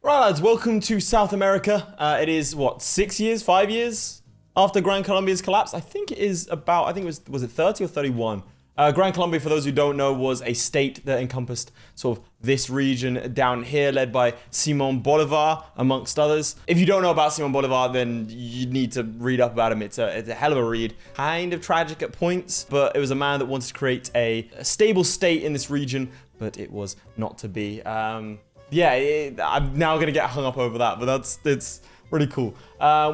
Right, lads, welcome to South America. It is, what, 6 years, 5 years after Gran Colombia's collapse? I think it is about, was it 30 or 31? Gran Colombia, for those who don't know, was a state that encompassed sort of this region down here, led by Simon Bolivar, amongst others. If you don't know about Simon Bolivar, then you need to read up about him. It's a hell of a read. Kind of tragic at points, but it was a man that wanted to create a stable state in this region, but it was not to be. I'm now going to get hung up over that, but it's really cool.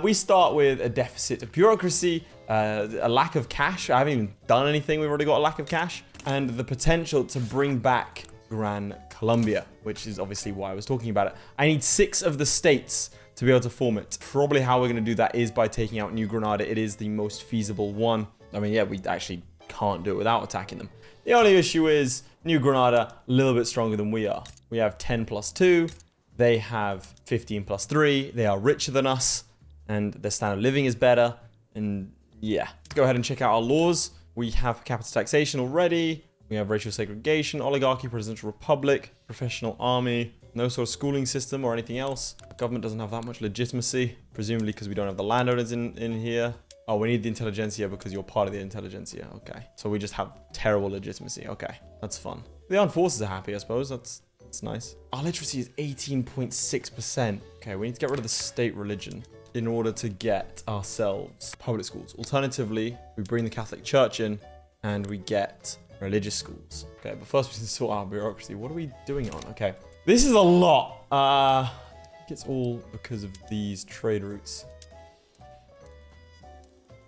We start with a deficit of bureaucracy, a lack of cash. I haven't even done anything. We've already got a lack of cash. And the potential to bring back Gran Colombia, which is obviously why I was talking about it. I need 6 of the states to be able to form it. Probably how we're going to do that is by taking out New Granada. It is the most feasible one. I mean, yeah, we actually can't do it without attacking them. The only issue is New Granada, a little bit stronger than we are. We have 10 plus 2. They have 15 plus 3. They are richer than us. And their standard of living is better. And yeah, let's go ahead and check out our laws. We have capital taxation already. We have racial segregation, oligarchy, presidential republic, professional army. No sort of schooling system or anything else. The government doesn't have that much legitimacy. Presumably because we don't have the landowners in here. Oh, we need the intelligentsia because you're part of the intelligentsia. Okay. So we just have terrible legitimacy. Okay. That's fun. The armed forces are happy, I suppose. That's nice. Our literacy is 18.6%. Okay, we need to get rid of the state religion in order to get ourselves public schools. Alternatively, we bring the Catholic Church in and we get religious schools. Okay, but first we need to sort out bureaucracy. What are we doing on? Okay. This is a lot. I think it's all because of these trade routes.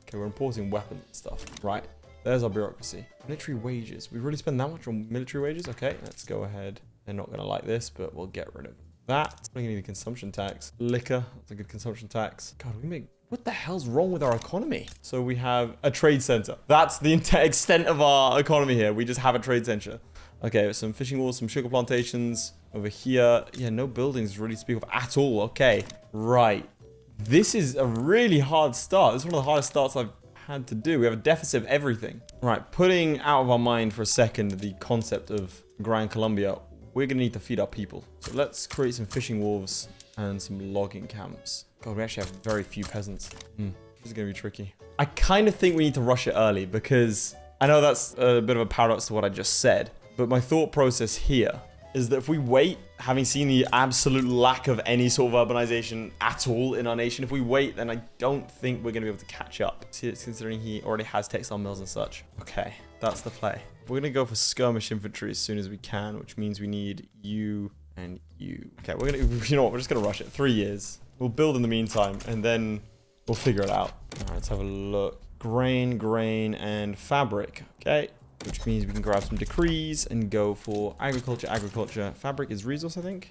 Okay, we're importing weapons and stuff. Right. There's our bureaucracy. Military wages. We really spend that much on military wages? Okay, let's go ahead. They're not going to like this, but we'll get rid of that. We're going to need a consumption tax. Liquor. That's a good consumption tax. God, what the hell's wrong with our economy? So we have a trade center. That's the extent of our economy here. We just have a trade center. Okay, some fishing walls, some sugar plantations over here. Yeah, no buildings really to speak of at all. Okay, right. This is a really hard start. This is one of the hardest starts I've had to do. We have a deficit of everything. Right, putting out of our mind for a second the concept of Gran Colombia, we're going to need to feed our people. So let's create some fishing wharves and some logging camps. God, we actually have very few peasants. This is going to be tricky. I kind of think we need to rush it early because I know that's a bit of a paradox to what I just said, but my thought process here is that if we wait, having seen the absolute lack of any sort of urbanization at all in our nation, if we wait, then I don't think we're going to be able to catch up. Considering he already has textile mills and such. Okay, that's the play. We're going to go for skirmish infantry as soon as we can, which means we need you and you. Okay, we're going to, you know what, we're just going to rush it. 3 years. We'll build in the meantime, and then we'll figure it out. All right, let's have a look. Grain, and fabric. Okay. Which means we can grab some decrees and go for agriculture. Fabric is resource, I think.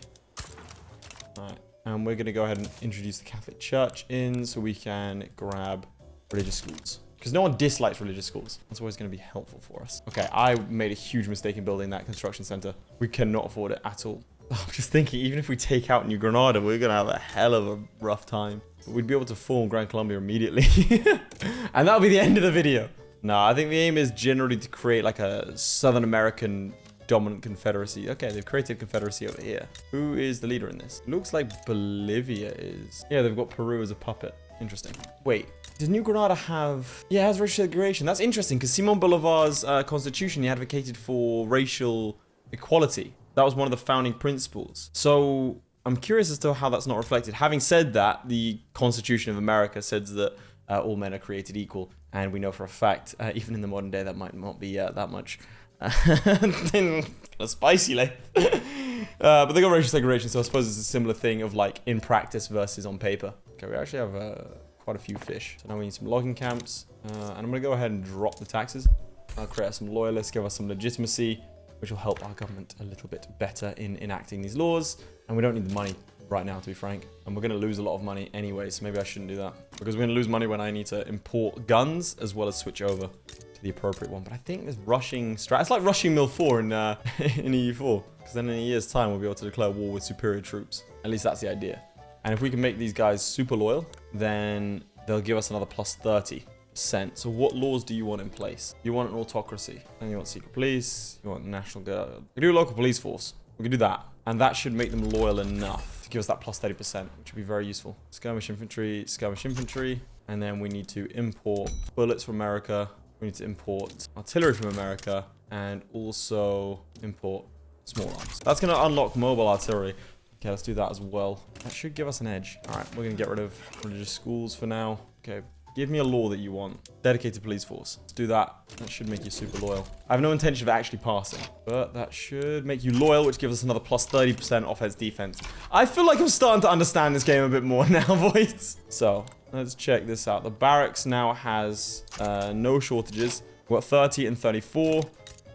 All right. And we're going to go ahead and introduce the Catholic Church in so we can grab religious schools. Because no one dislikes religious schools. That's always going to be helpful for us. Okay, I made a huge mistake in building that construction center. We cannot afford it at all. I'm just thinking, even if we take out New Granada, we're going to have a hell of a rough time. But we'd be able to form Gran Colombia immediately. And that'll be the end of the video. No, I think the aim is generally to create like a Southern American dominant confederacy. Okay, they've created a confederacy over here. Who is the leader in this? Looks like Bolivia is. Yeah, they've got Peru as a puppet. Interesting. Wait, does New Granada have... Yeah, it has racial segregation. That's interesting because Simon Bolivar's constitution, he advocated for racial equality. That was one of the founding principles. So I'm curious as to how that's not reflected. Having said that, the Constitution of America says that all men are created equal. And we know for a fact, even in the modern day, that might not be that much spicy, Laith. But they got racial segregation, so I suppose it's a similar thing of like in practice versus on paper. Okay, we actually have quite a few fish. So now we need some logging camps. And I'm going to go ahead and drop the taxes. I'll create some loyalists, give us some legitimacy, which will help our government a little bit better in enacting these laws. And we don't need the money right now, to be frank. And we're going to lose a lot of money anyway, so maybe I shouldn't do that. Because we're going to lose money when I need to import guns as well as switch over to the appropriate one. But I think this rushing strat... It's like rushing Mill 4 in EU4. Because then in a year's time, we'll be able to declare war with superior troops. At least that's the idea. And if we can make these guys super loyal, then they'll give us another plus 30%. So what laws do you want in place? You want an autocracy. And you want secret police. You want national guard. We can do a local police force. We can do that. And that should make them loyal enough. give us that plus 30%, which would be very useful. Skirmish infantry. And then we need to import bullets from America. We need to import artillery from America and also import small arms. That's going to unlock mobile artillery. Okay, let's do that as well. That should give us an edge. All right, we're going to get rid of religious schools for now. Okay, give me a law that you want. Dedicated police force. Let's do that. That should make you super loyal. I have no intention of actually passing, but that should make you loyal, which gives us another plus 30% offense defense. I feel like I'm starting to understand this game a bit more now, boys. So let's check this out. The barracks now has no shortages. We've got 30 and 34.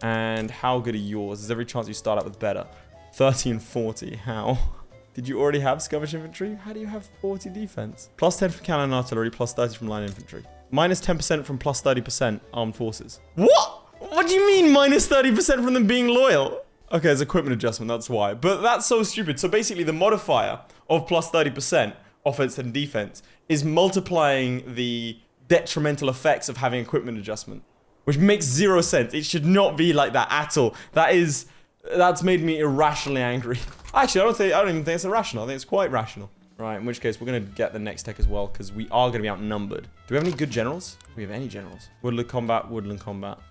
And how good are yours? There's every chance you start out with better. 30 and 40. How? Did you already have skirmish infantry? How do you have 40 defense? Plus 10 from cannon and artillery, plus 30 from line infantry. Minus 10% from plus 30% armed forces. What? What do you mean minus 30% from them being loyal? Okay, it's equipment adjustment, that's why. But that's so stupid. So basically the modifier of plus 30% offense and defense is multiplying the detrimental effects of having equipment adjustment. Which makes zero sense. It should not be like that at all. That's made me irrationally angry. Actually, I don't even think it's irrational. I think it's quite rational. Right, in which case we're going to get the next tech as well because we are going to be outnumbered. Do we have any good generals? Do we have any generals? Woodland combat.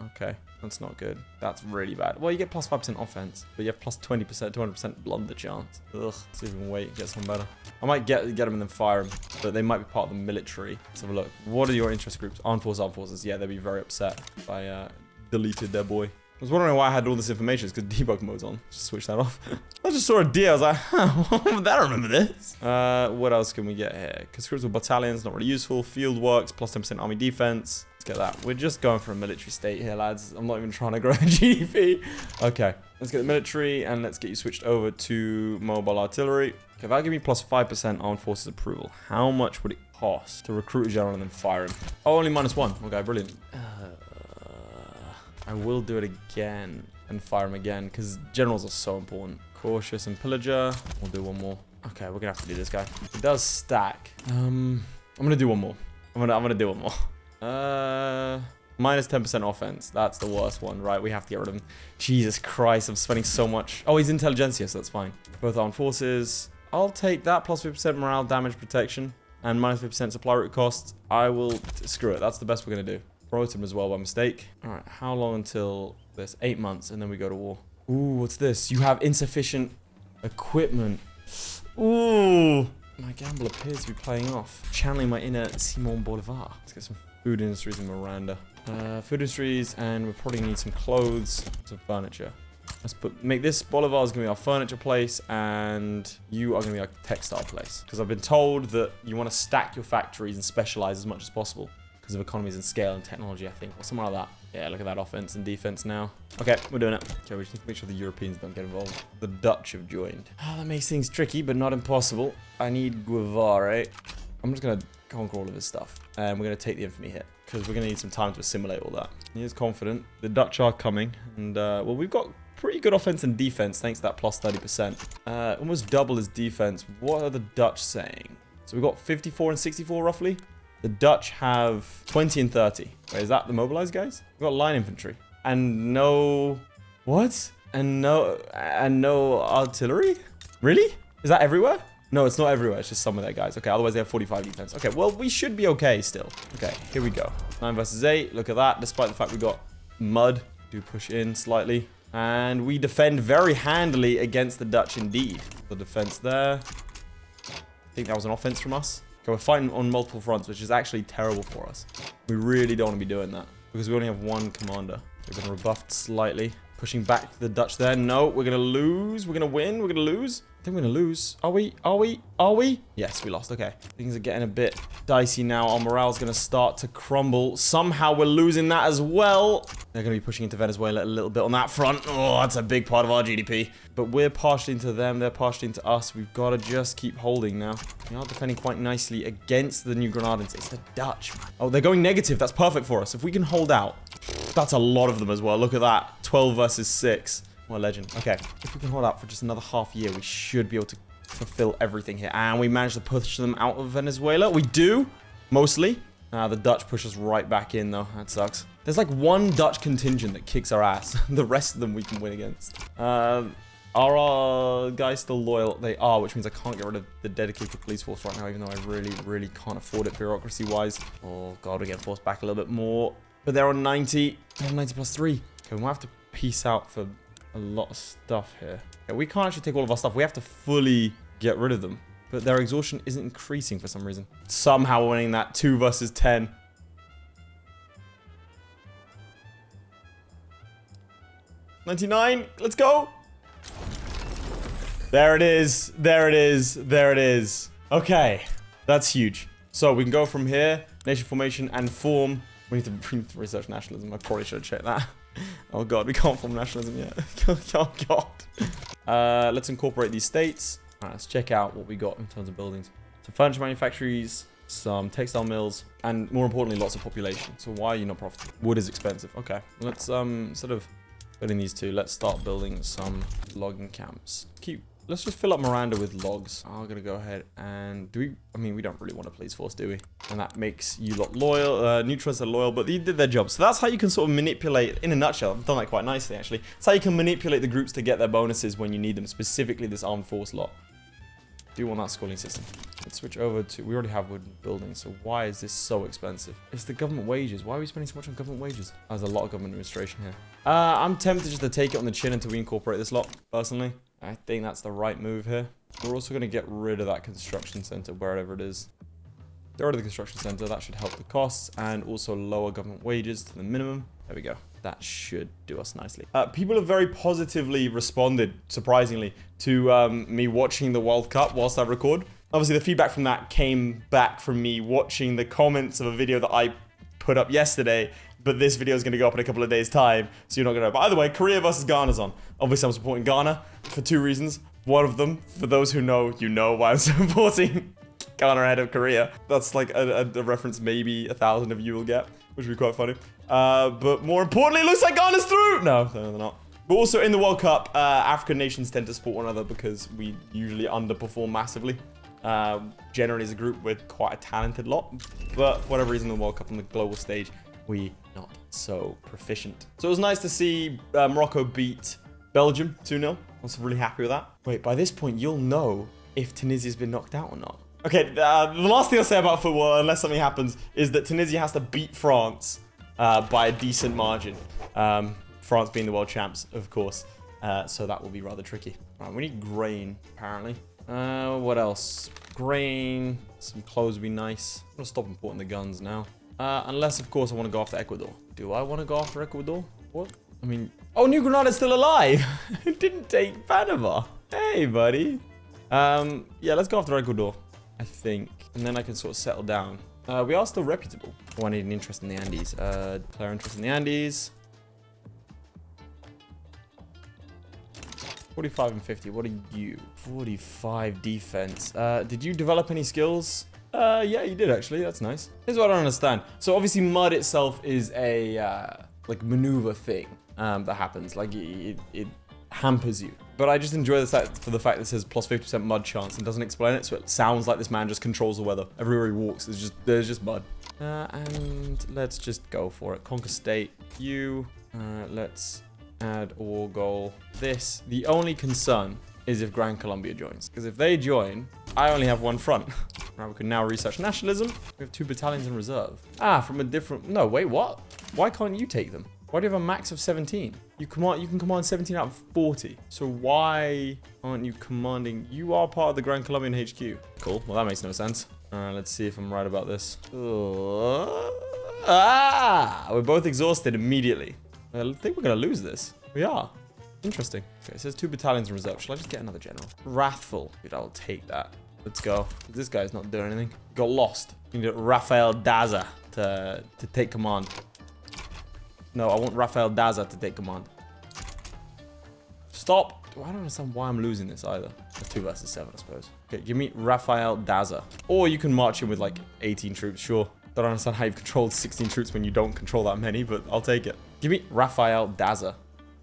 Okay, that's not good. That's really bad. Well, you get plus 5% offense, but you have plus 20%, 200% blunder chance. Ugh, let's even wait, get someone better. I might get them and then fire them, but they might be part of the military. Let's have a look. What are your interest groups? Armed forces. Yeah, they'd be very upset if I deleted their boy. I was wondering why I had all this information. It's because debug mode's on. Just switch that off. I just saw a deer. I was like, huh, I remember this. What else can we get here? Conscripted battalions, not really useful. Field works, plus 10% army defense. Let's get that. We're just going for a military state here, lads. I'm not even trying to grow GDP. Okay, let's get the military and let's get you switched over to mobile artillery. Okay, that'll give me plus 5% armed forces approval. How much would it cost to recruit a general and then fire him? Oh, only -1. Okay, brilliant. I will do it again and fire him again because generals are so important. Cautious and pillager. We'll do one more. Okay, we're gonna have to do this guy. It does stack. I'm gonna do one more. I'm gonna do one more. Minus 10% offense. That's the worst one, right? We have to get rid of him. Jesus Christ, I'm spending so much. Oh, he's intelligentsia, so that's fine. Both armed forces. I'll take that. Plus 50% morale, damage, protection, and minus 50% supply route cost. I will screw it. That's the best we're gonna do. Promote him as well by mistake. All right, how long until this? 8 months, and then we go to war. Ooh, what's this? You have insufficient equipment. Ooh, my gamble appears to be playing off. Channeling my inner Simon Bolivar. Let's get some food industries in Miranda. Food industries, and we probably need some clothes, some furniture. Let's make this Bolivar's gonna be our furniture place, and you are gonna be our textile place. Because I've been told that you want to stack your factories and specialize as much as possible. Because of economies and scale and technology, I think, or something like that. Yeah, look at that offense and defense now. Okay, we're doing it. Okay, we just need to make sure the Europeans don't get involved. The Dutch have joined. Oh, that makes things tricky, but not impossible. I need Guevara. I'm just going to conquer all of his stuff. And we're going to take the infamy hit. Because we're going to need some time to assimilate all that. He is confident. The Dutch are coming. And, well, we've got pretty good offense and defense, thanks to that plus 30%. Almost double his defense. What are the Dutch saying? So we've got 54 and 64, roughly. The Dutch have 20 and 30. Wait, is that the mobilized guys? We've got line infantry. And no... What? And no artillery? Really? Is that everywhere? No, it's not everywhere. It's just some of their guys. Okay, otherwise they have 45 defense. Okay, well, we should be okay still. Okay, here we go. 9 versus 8. Look at that. Despite the fact we got mud. Do push in slightly. And we defend very handily against the Dutch indeed. The defense there. I think that was an offense from us. Okay, we're fighting on multiple fronts, which is actually terrible for us. We really don't want to be doing that because we only have one commander. So we're going to rebuff slightly. Pushing back the Dutch there. No, we're going to lose. We're going to win. We're going to lose. I think we're going to lose. Are we? Are we? Are we? Yes, we lost. Okay. Things are getting a bit dicey now. Our morale's going to start to crumble. Somehow we're losing that as well. They're going to be pushing into Venezuela a little bit on that front. Oh, that's a big part of our GDP. But we're partially into them. They're partially into us. We've got to just keep holding now. We are defending quite nicely against the New Grenadans. It's the Dutch. Oh, they're going negative. That's perfect for us. If we can hold out. That's a lot of them as well. Look at that. 12 versus 6. What a legend. Okay. If we can hold out for just another half year, we should be able to fulfill everything here. And we managed to push them out of Venezuela. We do. Mostly. The Dutch push us right back in, though. That sucks. There's like one Dutch contingent that kicks our ass. The rest of them we can win against. Are our guys still loyal? They are, which means I can't get rid of the dedicated police force right now, even though I really, really can't afford it bureaucracy-wise. Oh, God, we get forced back a little bit more. But they're on 90. They're on 90 plus 3. Okay, we'll have to peace out for a lot of stuff here. Okay, we can't actually take all of our stuff. We have to fully get rid of them. But their exhaustion isn't increasing for some reason. Somehow winning that 2 versus 10. $99. Let's go. There it is. There it is. There it is. Okay. That's huge. So we can go from here. Nation formation and form. We need to research nationalism. I probably should have checked that. Oh, God. We can't form nationalism yet. Oh, God. Let's incorporate these states. All right, let's check out what we got in terms of buildings. Some furniture manufactories, some textile mills, and more importantly, lots of population. So why are you not profitable? Wood is expensive. Okay, let's instead of building these two, let's start building some logging camps. Let's just fill up Miranda with logs. I'm gonna go ahead and we don't really want a police force, do we? And that makes you lot loyal. Neutrals are loyal, but they did their job. So that's how you can sort of manipulate, in a nutshell, I've done that quite nicely actually. That's how you can manipulate the groups to get their bonuses when you need them, specifically this armed force lot. Do you want that schooling system? Let's switch over to, we already have wooden buildings, so why is this so expensive? It's the government wages. Why are we spending so much on government wages? There's a lot of government administration here. I'm tempted just to take it on the chin until we incorporate this lot, personally. I think that's the right move here. We're also going to get rid of that construction center, wherever it is. Get rid of the construction center. That should help the costs and also lower government wages to the minimum. There we go. That should do us nicely. People have very positively responded, surprisingly, to me watching the World Cup whilst I record. Obviously, the feedback from that came back from me watching the comments of a video that I put up yesterday, but this video is going to go up in a couple of days' time, so you're not going to know. By the way, Korea versus Ghana's on. Obviously, I'm supporting Ghana for 2 reasons. One of them, for those who know, you know why I'm supporting Ghana ahead of Korea. That's like a reference maybe 1,000 of you will get, which would be quite funny. But more importantly, it looks like Ghana's through! No, they're not. But also in the World Cup, African nations tend to support one another because we usually underperform massively. Generally as a group, we're quite a talented lot. But for whatever reason, in the World Cup on the global stage, we not so proficient. So it was nice to see Morocco beat Belgium 2-0. I was really happy with that. Wait, by this point, you'll know if Tunisia's been knocked out or not. Okay, the last thing I'll say about football, unless something happens, is that Tunisia has to beat France by a decent margin. France being the world champs, of course. So that will be rather tricky. Right, we need grain, apparently. What else? Grain, some clothes would be nice. I'm gonna stop importing the guns now. Unless, of course, I want to go after Ecuador. Do I want to go after Ecuador? What? I mean... Oh, New Granada's still alive! It didn't take Panama. Hey, buddy. Yeah, let's go after Ecuador, I think. And then I can sort of settle down. We are still reputable. Oh, I need an interest in the Andes. Declare interest in the Andes. 45 and 50. What are you? 45 defense. Did you develop any skills? Yeah, you did actually. That's nice. Here's what I don't understand. So obviously mud itself is a like maneuver thing that happens. Like it hampers you. But I just enjoy this for the fact that it says plus 50% mud chance and doesn't explain it. So it sounds like this man just controls the weather. Everywhere he walks, there's just mud. And let's just go for it. Conquer state. Let's add or goal this. The only concern is if Gran Colombia joins. Because if they join, I only have 1 front. Right, we can now research nationalism. We have 2 battalions in reserve. From a different... No, wait, what? Why can't you take them? Why do you have a max of 17? You can command 17 out of 40. So why aren't you commanding... You are part of the Gran Colombian HQ. Cool. Well, that makes no sense. Let's see if I'm right about this. We're both exhausted immediately. I think we're going to lose this. We are. Interesting. Okay, it says 2 battalions in reserve. Shall I just get another general? Wrathful. Dude, I'll take that. Let's go. This guy's not doing anything. Got lost. You need Rafael Daza to take command. No, I want Rafael Daza to take command. Stop. I don't understand why I'm losing this either. That's 2 versus 7, I suppose. Okay, give me Rafael Daza. Or you can march in with like 18 troops, sure. Don't understand how you've controlled 16 troops when you don't control that many, but I'll take it. Give me Rafael Daza.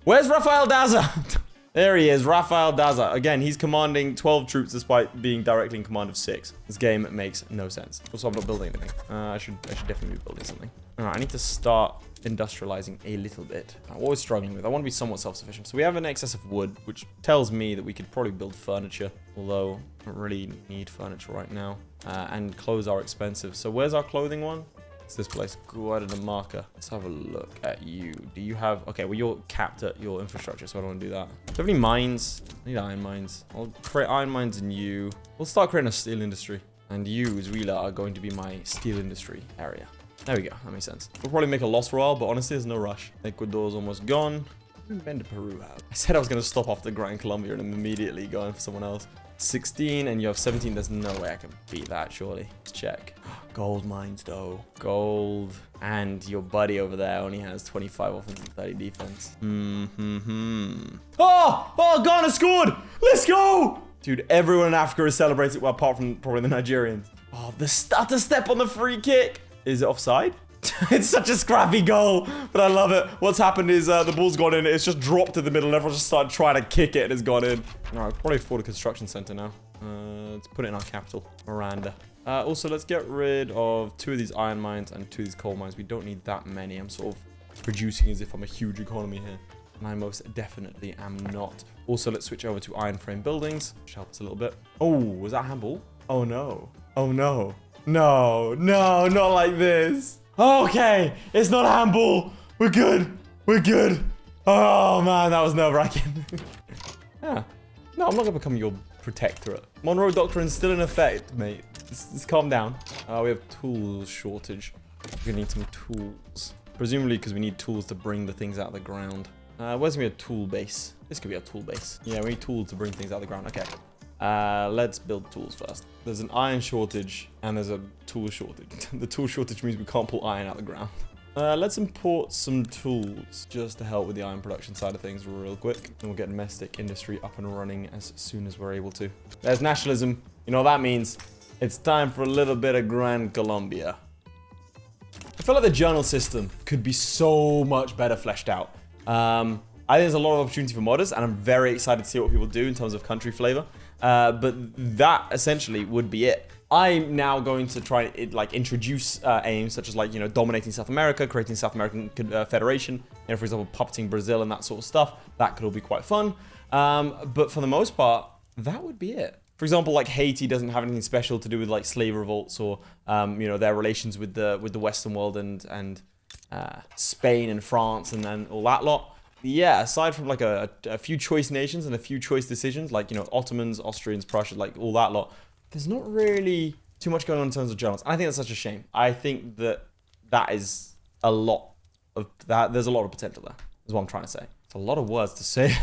Where's Rafael Daza? There he is, Rafael Daza. Again, he's commanding 12 troops despite being directly in command of 6. This game makes no sense. Also, I'm not building anything. I should definitely be building something. All right, I need to start industrializing a little bit. What we're struggling with, I want to be somewhat self-sufficient. So we have an excess of wood, which tells me that we could probably build furniture, although I don't really need furniture right now. And clothes are expensive. So where's our clothing one? It's this place. Go out of the marker. Let's have a look at you. Do you have... Okay, well, you're capped at your infrastructure, so I don't want to do that. Do you have any mines? I need iron mines. I'll create iron mines in you. We'll start creating a steel industry. And you, Zwila, are going to be my steel industry area. There we go. That makes sense. We'll probably make a loss for a while, but honestly, there's no rush. Ecuador's almost gone. Bend Peru out. I said I was going to stop off the Gran Colombia and I'm immediately going for someone else. 16 and you have 17. There's no way I can beat that, surely. Let's check. Gold mines, though. Gold. And your buddy over there only has 25 offense and 30 defense. Oh, Ghana scored. Let's go. Dude, everyone in Africa is celebrating, well, apart from probably the Nigerians. Oh, the stutter step on the free kick. Is it offside? It's such a scrappy goal, but I love it. What's happened is the ball's gone in. It's just dropped to the middle. Everyone just started trying to kick it and it's gone in. All right, probably afford a construction center now. Let's put it in our capital, Miranda. Also, let's get rid of 2 of these iron mines and 2 of these coal mines. We don't need that many. I'm sort of producing as if I'm a huge economy here. And I most definitely am not. Also, let's switch over to iron frame buildings, which helps a little bit. Oh, was that a handball? Oh, no. Oh, no. No, no, not like this. Okay, it's not a handball. We're good. We're good. Oh, man, that was nerve-wracking. Yeah. No, I'm not going to become your protectorate. Monroe Doctrine's still in effect, mate. Just calm down. We have tools shortage. We're going to need some tools. Presumably because we need tools to bring the things out of the ground. Where's going to be a tool base? This could be a tool base. Yeah, we need tools to bring things out of the ground. Okay. Let's build tools first. There's an iron shortage and there's a tool shortage. The tool shortage means we can't pull iron out of the ground. Let's import some tools just to help with the iron production side of things real quick. And we'll get domestic industry up and running as soon as we're able to. There's nationalism. You know what that means? It's time for a little bit of Gran Colombia. I feel like the journal system could be so much better fleshed out. I think there's a lot of opportunity for modders, and I'm very excited to see what people do in terms of country flavor. But that essentially would be it. I'm now going to try like introduce aims such as like, you know, dominating South America, creating South American Federation, you know, for example, puppeting Brazil and that sort of stuff. That could all be quite fun. But for the most part, that would be it. For example, like Haiti doesn't have anything special to do with like slave revolts or, you know, their relations with the Western world and Spain and France and then all that lot. Yeah, aside from like a few choice nations and a few choice decisions, like, you know, Ottomans, Austrians, Prussia, like all that lot, there's not really too much going on in terms of journals. And I think that's such a shame. I think that is a lot of that. There's a lot of potential there, is what I'm trying to say. It's a lot of words to say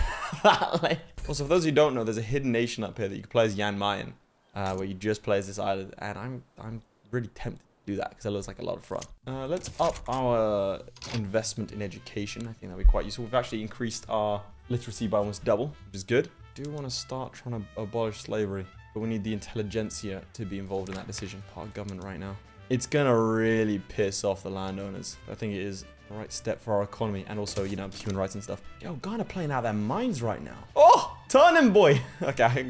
that. Like. Also, for those who don't know, there's a hidden nation up here that you can play as Jan Mayen, where you just play as this island. And I'm really tempted to do that because it looks like a lot of fun. Let's up our investment in education. I think that'd be quite useful. We've actually increased our literacy by almost double, which is good. I do want to start trying to abolish slavery, but we need the intelligentsia to be involved in that decision. Part of government right now. It's gonna really piss off the landowners. I think it is the right step for our economy and also, you know, human rights and stuff. Yo, Ghana playing out their minds right now. Oh, turn him, boy. Okay,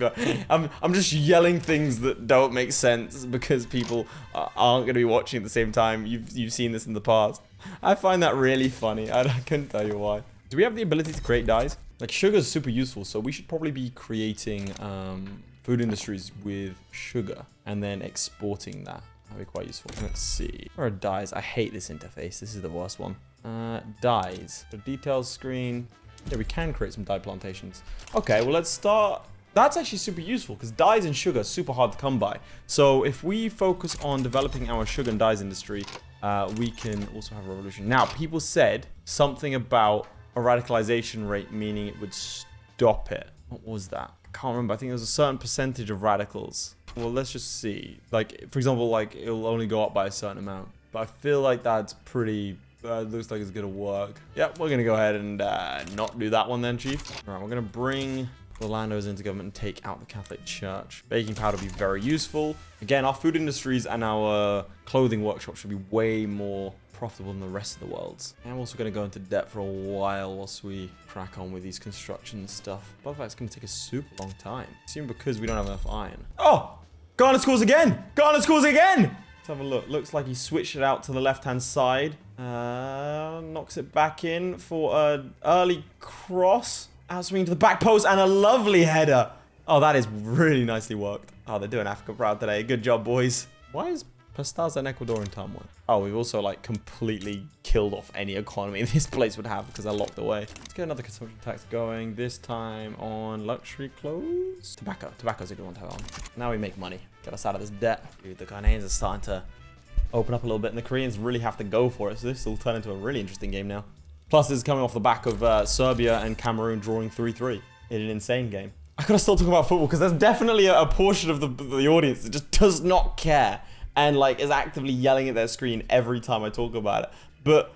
I'm just yelling things that don't make sense because people aren't gonna be watching at the same time. You've seen this in the past. I find that really funny. I couldn't tell you why. Do we have the ability to create dyes? Like, sugar is super useful, so we should probably be creating food industries with sugar and then exporting that. That'd be quite useful. Let's see. Where are dyes? I hate this interface. This is the worst one. Dyes. The details screen. Yeah, we can create some dye plantations. Okay, well, let's start. That's actually super useful because dyes and sugar are super hard to come by. So if we focus on developing our sugar and dyes industry, we can also have a revolution. Now, people said something about a radicalization rate, meaning it would stop it. What was that? I can't remember. I think there was a certain percentage of radicals. Well, let's just see. Like, for example, like it'll only go up by a certain amount. But I feel like that's pretty... looks like it's going to work. Yep, we're going to go ahead and not do that one then, Chief. All right, we're going to bring the landowners into government and take out the Catholic Church. Baking powder will be very useful. Again, our food industries and our clothing workshop should be way more profitable than the rest of the world's. And I'm also going to go into debt for a while whilst we crack on with these construction stuff. By the way, it's going to take a super long time. Assume because we don't have enough iron. Oh! Ghana scores again! Ghana scores again! Let's have a look. Looks like he switched it out to the left-hand side. Knocks it back in for an early cross. Outswing to the back post and a lovely header. Oh, that is really nicely worked. Oh, they're doing Africa proud today. Good job, boys. Why is Pastaza an Ecuadorian turmoil? Oh, we've also like completely killed off any economy this place would have because they're locked away. Let's get another consumption tax going. This time on luxury clothes. Tobacco. Tobacco's a good one to have on. Now we make money. Get us out of this debt. Dude, the Ghanaians are starting to open up a little bit and the Koreans really have to go for it. So this will turn into a really interesting game now. Plus, this is coming off the back of Serbia and Cameroon drawing 3-3 in an insane game. I gotta still talk about football because there's definitely a portion of the audience that just does not care and like is actively yelling at their screen every time I talk about it. But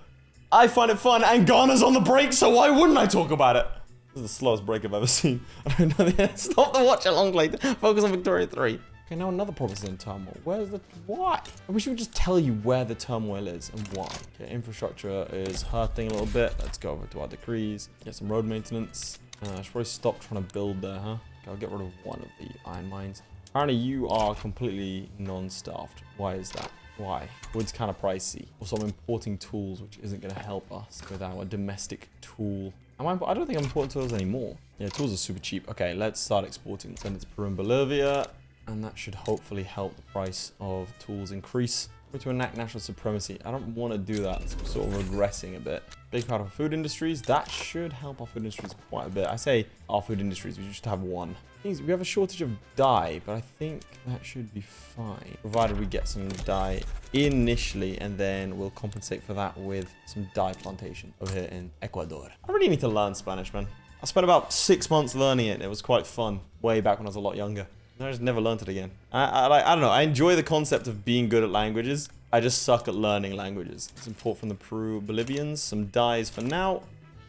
I find it fun and Ghana's on the break, so why wouldn't I talk about it? This is the slowest break I've ever seen. I don't know. Stop the watch along later. Focus on Victoria 3. Okay, now another province in turmoil. Where's the... Why? I wish we would just tell you where the turmoil is and why. Okay, infrastructure is hurting a little bit. Let's go over to our decrees. Get some road maintenance. I should probably stop trying to build there, huh? Okay, I'll get rid of one of the iron mines. Apparently you are completely non-staffed. Why is that? Why? Wood's kind of pricey. Also, I'm importing tools, which isn't going to help us with our domestic tool. I don't think I'm importing tools anymore. Yeah, tools are super cheap. Okay, let's start exporting. Send it to Peru and Bolivia. And that should hopefully help the price of tools increase. We're to enact national supremacy. I don't want to do that. It's sort of regressing a bit. Big part of food industries. That should help our food industries quite a bit. I say our food industries. We should have one. We have a shortage of dye, but I think that should be fine. Provided we get some dye initially, and then we'll compensate for that with some dye plantation over here in Ecuador. I really need to learn Spanish, man. I spent about 6 months learning it, and it was quite fun. Way back when I was a lot younger. I just never learned it again. I don't know. I enjoy the concept of being good at languages. I just suck at learning languages. Let's import from the Peru-Bolivians. Some dyes for now,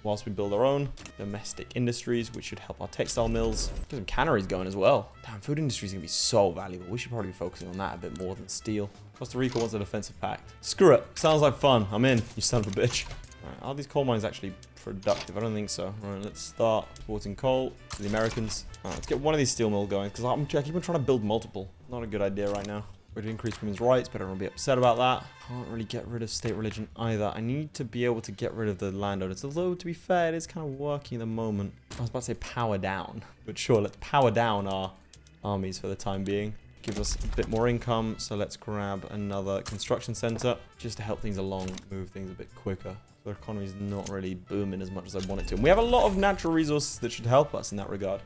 whilst we build our own domestic industries, which should help our textile mills. Get some canneries going as well. Damn, food industry is going to be so valuable. We should probably be focusing on that a bit more than steel. Costa Rica wants a defensive pact. Screw it. Sounds like fun. I'm in, you son of a bitch. All right, are these coal mines actually productive? I don't think so. All right, let's start exporting coal to the Americans. All right, let's get one of these steel mill going because I keep on trying to build multiple. Not a good idea right now. We're to increase women's rights, but everyone will be upset about that. Can't really get rid of state religion either. I need to be able to get rid of the landowners. Although, to be fair, it is kind of working at the moment. I was about to say power down, but sure, let's power down our armies for the time being. Give us a bit more income, so let's grab another construction center just to help things along, move things a bit quicker. The economy's not really booming as much as I want it to. And we have a lot of natural resources that should help us in that regard.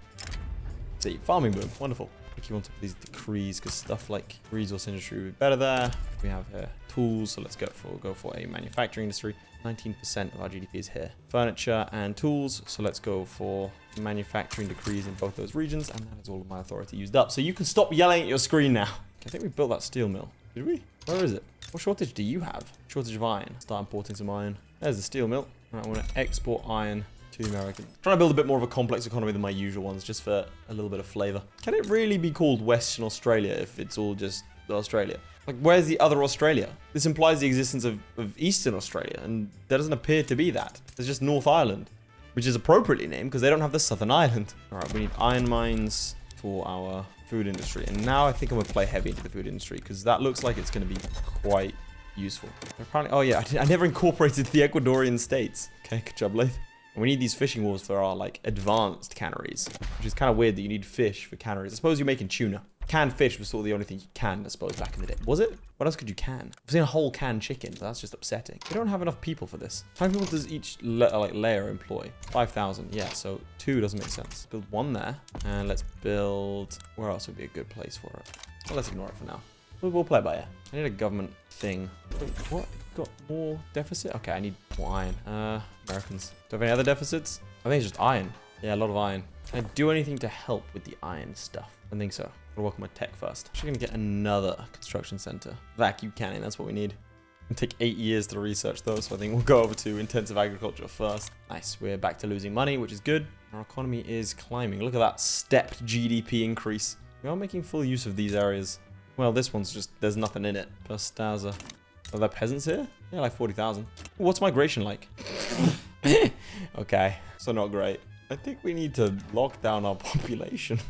See, farming boom, wonderful. Keep on top of these decrees because stuff like resource industry would be better there. We have here tools, so let's go for a manufacturing industry. 19% of our GDP is here. Furniture and tools, so let's go for manufacturing decrees in both those regions, and that is all of my authority used up. So you can stop yelling at your screen now. I think we built that steel mill. Did we? Where is it? What shortage do you have? Shortage of iron. Start importing some iron. There's the steel mill. Right, I want to export iron to the Americans. Trying to build a bit more of a complex economy than my usual ones, just for a little bit of flavor. Can it really be called Western Australia if it's all just Australia? Like, where's the other Australia? This implies the existence of Eastern Australia, and there doesn't appear to be that. There's just North Island, which is appropriately named because they don't have the Southern Island. All right, we need iron mines for our food industry, and now I think I'm gonna play heavy into the food industry because that looks like it's gonna be quite useful. Apparently, oh yeah, I never incorporated the Ecuadorian states. Okay, good job, Laith. And we need these fishing wharves for our, like, advanced canneries, which is kind of weird that you need fish for canneries. I suppose you're making tuna. Canned fish was sort of the only thing you canned, I suppose, back in the day. Was it? What else could you can? I've seen a whole canned chicken, but that's just upsetting. We don't have enough people for this. How many people does each layer employ? 5,000. Yeah, so 2 doesn't make sense. Build 1 there, and let's build... Where else would be a good place for it? Well, let's ignore it for now. We'll play it by ear. I need a government thing. Wait, what? Got more deficit? Okay, I need more iron. Americans. Do I have any other deficits? I think it's just iron. Yeah, a lot of iron. Can I do anything to help with the iron stuff? I think so. I'll work on my tech first. Actually gonna get another construction center. Vacuum canning, that's what we need. It'll take 8 years to research those, so I think we'll go over to intensive agriculture first. Nice, we're back to losing money, which is good. Our economy is climbing. Look at that stepped GDP increase. We are making full use of these areas. Well, this one's just, there's nothing in it. Pastaza. Are there peasants here? Yeah, like 40,000. What's migration like? Okay, so not great. I think we need to lock down our population.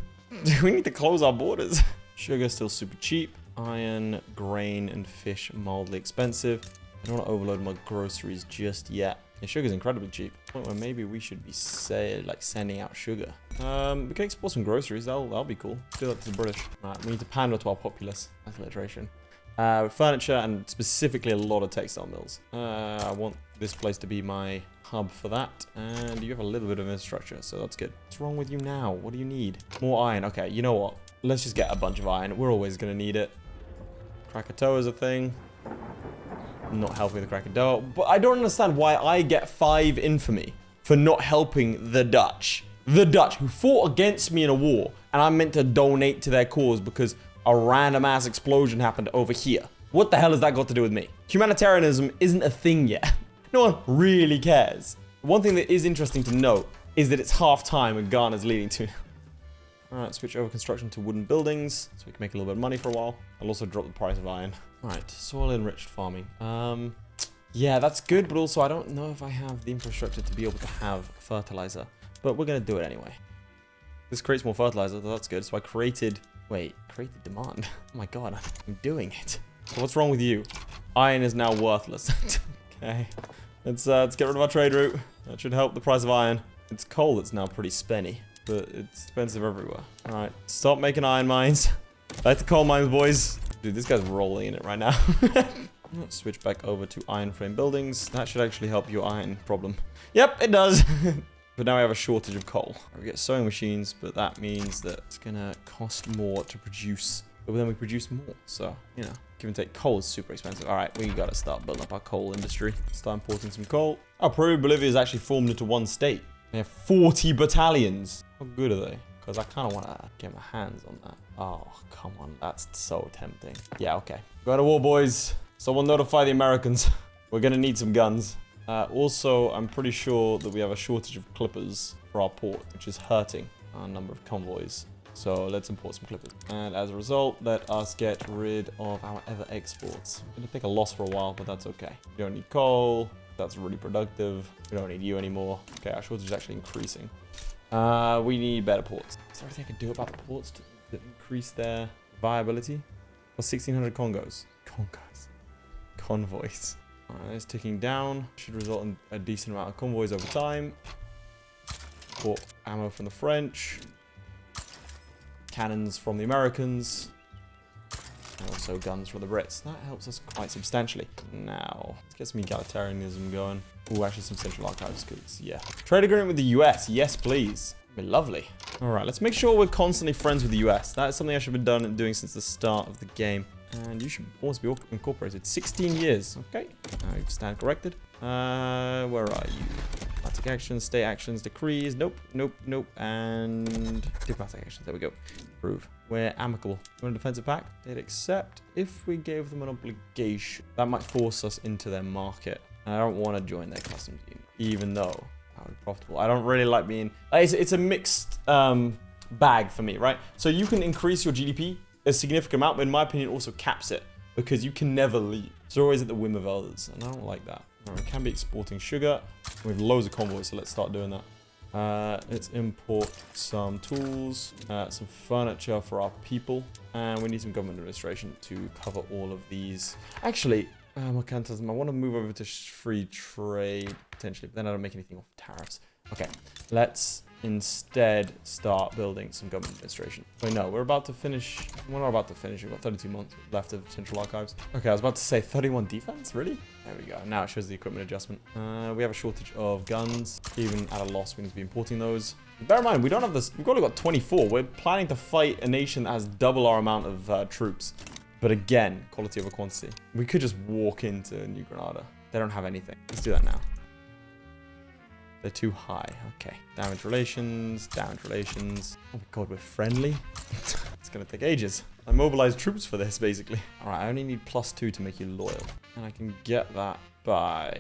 We need to close our borders. Sugar still super cheap. iron, grain, and fish mildly expensive. I don't want to overload my groceries just yet. Yeah, sugar's incredibly cheap. Point where maybe we should be sending out sugar. We can export some groceries. That'll be cool. Do that to the British. Right, we need to pander to our populace. That's alliteration. With furniture and specifically a lot of textile mills. I want this place to be my hub for that. And you have a little bit of infrastructure, so that's good. What's wrong with you now? What do you need? More iron. Okay, you know what? Let's just get a bunch of iron. We're always going to need it. Krakatoa is a thing. Not helping the Krakatoa. But I don't understand why I get 5 infamy for not helping the Dutch. The Dutch, who fought against me in a war, and I'm meant to donate to their cause because a random ass explosion happened over here. What the hell has that got to do with me? Humanitarianism isn't a thing yet. No one really cares. One thing that is interesting to note is that it's half time and Ghana's leading to. Alright, switch over construction to wooden buildings so we can make a little bit of money for a while. I'll also drop the price of iron. Alright, soil enriched farming. Yeah, that's good, but also I don't know if I have the infrastructure to be able to have fertilizer. But we're going to do it anyway. This creates more fertilizer, so that's good. So I created... Wait, created demand. Oh my god, I'm doing it. So what's wrong with you? Iron is now worthless. Okay. Let's get rid of our trade route. That should help the price of iron. It's coal that's now pretty spenny, but it's expensive everywhere. Alright, stop making iron mines. Back to coal mines, boys. Dude, this guy's rolling in it right now. Let's switch back over to iron frame buildings. That should actually help your iron problem. Yep, it does. But now we have a shortage of coal. We get sewing machines, but that means that it's gonna cost more to produce. But then we produce more. So, you know, give and take. Coal is super expensive. All right, we gotta start building up our coal industry. Start importing some coal. Oh, Peru and Bolivia is actually formed into one state. They have 40 battalions. How good are they? Because I kind of want to get my hands on that. Oh, come on. That's so tempting. Yeah, okay. Go to war, boys. Someone notify the Americans. We're gonna need some guns. Also, I'm pretty sure that we have a shortage of clippers for our port, which is hurting our number of convoys. So let's import some clippers. And as a result, let us get rid of our ever exports. We're gonna take a loss for a while, but that's okay. We don't need coal. That's really productive. We don't need you anymore. Okay, our shortage is actually increasing. We need better ports. Is there anything I can do about the ports to increase their viability? Plus 1,600 convoys. Alright, it's ticking down. Should result in a decent amount of convoys over time. Bought ammo from the French. Cannons from the Americans. And also guns from the Brits. That helps us quite substantially. Now, let's get some egalitarianism going. Oh, actually some central archives, because, yeah. Trade agreement with the US. Yes, please. That'd be lovely. Alright, let's make sure we're constantly friends with the US. That is something I should have been doing since the start of the game. And you should also be incorporated. 16 years. Okay. Stand corrected. Where are you? Diplomatic actions, state actions, decrees. Nope, nope, nope. And diplomatic actions. There we go. Approve. We're amicable. You want a defensive pact? They'd accept if we gave them an obligation. That might force us into their market. And I don't want to join their customs union, even though that would be profitable. I don't really like being... It's a mixed bag for me, right? So you can increase your GDP a significant amount, but in my opinion also caps it because you can never leave. It's always at the whim of others, and I don't like that. Right, we can be exporting sugar. We have loads of convoys, so let's start doing that. Let's import some tools, some furniture for our people, and we need some government administration to cover all of these. Actually, mercantilism, I want to move over to free trade potentially, but then I don't make anything off tariffs. Okay, let's instead start building some government administration. Wait, no, we're about to finish. We're not about to finish. We've got 32 months left of central archives. Okay, I was about to say 31 defense, really? There we go. Now it shows the equipment adjustment. We have a shortage of guns. Even at a loss, we need to be importing those. Bear in mind, we don't have this. We've only got 24. We're planning to fight a nation that has double our amount of troops. But again, quality over quantity. We could just walk into New Granada. They don't have anything. Let's do that now. They're too high. Okay. Damage relations. Damage relations. Oh my god, we're friendly. It's going to take ages. I mobilized troops for this, basically. All right, I only need +2 to make you loyal. And I can get that by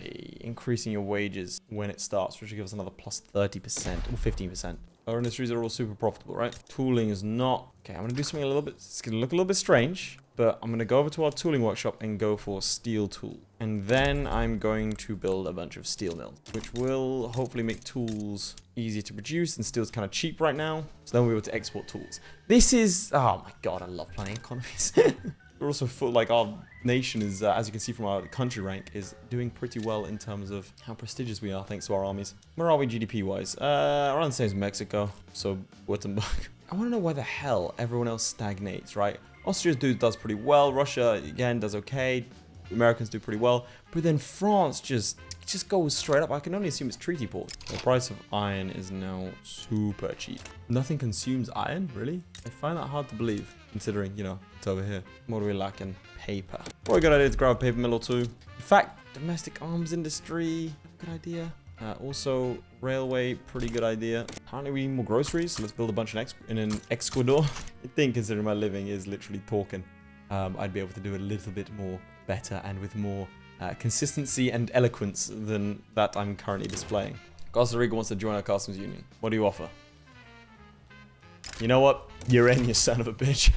increasing your wages when it starts, which will give us another +30% or 15%. Our industries are all super profitable, right? Tooling is not. Okay, I'm going to do something a little bit. It's going to look a little bit strange, but I'm going to go over to our tooling workshop and go for steel tool. And then I'm going to build a bunch of steel mills, which will hopefully make tools easier to produce, and steel's kind of cheap right now. So then we'll be able to export tools. This is, oh my god, I love planning economies. We're also full, like, our nation is, as you can see from our country rank, is doing pretty well in terms of how prestigious we are, thanks to our armies. Where are we GDP-wise? Around the same as Mexico, so Württemberg. I want to know why the hell everyone else stagnates, right? Austria does pretty well. Russia, again, does okay. Americans do pretty well. But then France just goes straight up. I can only assume it's treaty port. The price of iron is now super cheap. Nothing consumes iron, really? I find that hard to believe, considering, you know, it's over here. What do we lack in? Paper. Probably a good idea to grab a paper mill or two. In fact, domestic arms industry, good idea. Also, railway, pretty good idea. Apparently we need more groceries, so let's build a bunch in Ecuador. I think, considering my living is literally talking, I'd be able to do a little bit more better and with more consistency and eloquence than that I'm currently displaying. Costa Rica wants to join our customs union. What do you offer? You know what? You're in, you son of a bitch.